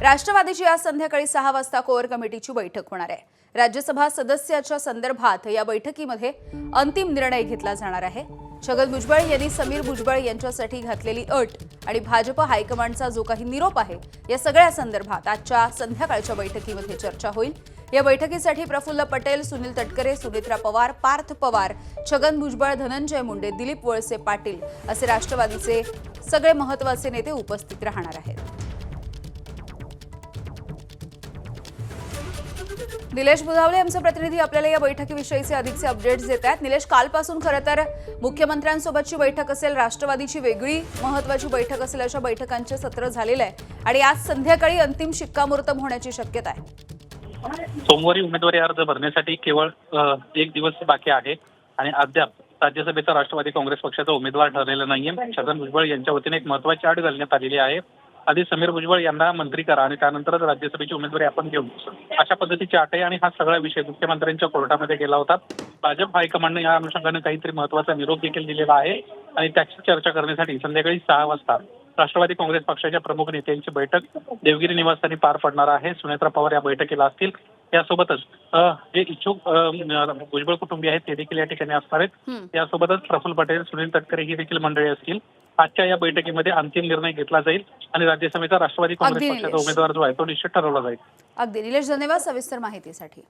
राष्ट्रवादीची आज संध्याकाळी 6 वाजता कोअर कमिटीची बैठक होणार आहे। राज्यसभा सदस्याच्या संदर्भात या बैठकीमध्ये अंतिम निर्णय घेतला जाणार आहे। छगन भुजबळ यांनी समीर भुजबळ यांच्यासाठी घातलेली अट आणि भाजप हायकमांडचा जो काही निरोप आहे या सगळ्या संदर्भात आजच्या संध्याकाळच्या बैठकीमध्ये चर्चा होईल। या बैठकीसाठी प्रफुल्ल पटेल, सुनील तटकरे, सुनेत्रा पवार, पार्थ पवार, छगन भुजबळ, धनंजय मुंडे, दिलीप वळसे पाटील असे राष्ट्रवादीचे सगळे महत्त्वाचे नेते उपस्थित राहणार आहेत। निलेश बुधावले आमचे प्रतिनिधी आपल्याला या बैठकीविषयीचे अधिकचे अपडेट्स देत आहेत। निलेश, कालपासून खरं तर मुख्यमंत्र्यांसोबतची बैठक असेल, राष्ट्रवादीची वेगळी महत्त्वाची बैठक असेल, अशा बैठकांचे सत्र झालेले आहे आणि आज संध्याकाळी अंतिम शिक्कामोर्तब होण्याची शक्यता आहे। सोमवारी उमेदवारी अर्ज भरण्यासाठी केवळ एक दिवस बाकी आहे आणि अद्याप राज्यसभेचा राष्ट्रवादी काँग्रेस पक्षाचा उमेदवार ठरलेला नाहीये। छगन भुजबळ यांच्या वतीने एक महत्त्वाची अट घालण्यात आलेली आहे। आधी समीर भुजबळ यांना मंत्री करा आणि त्यानंतरच राज्यसभेची उमेदवारी आपण घेऊ, अशा पद्धतीची अट आहे आणि हा सगळा विषय मुख्यमंत्र्यांच्या कोर्टामध्ये गेला होता। भाजप हायकमांडने या अनुषंगाने काहीतरी महत्त्वाचा निरोप देखील दिलेला आहे आणि त्याची चर्चा करण्यासाठी संध्याकाळी 6 वाजता राष्ट्रवादी काँग्रेस पक्षाच्या प्रमुख नेत्यांची बैठक देवगिरी निवासस्थानी पार पडणार आहे। सुनेत्रा पवार या बैठकीला असतील। यासोबतच जे इच्छुक भुजबळ कुटुंबीय आहेत ते देखील या ठिकाणी असणार आहेत। यासोबतच प्रफुल्ल पटेल, सुनील तटकरे ही देखील मंडळी असतील। आजच्या या बैठकीमध्ये अंतिम निर्णय घेतला जाईल आणि राज्यसभेचा राष्ट्रवादी काँग्रेस पक्षाचा उमेदवार जो आहे तो निश्चित ठरवला जाईल। अगदी निलेश, धन्यवाद सविस्तर माहितीसाठी।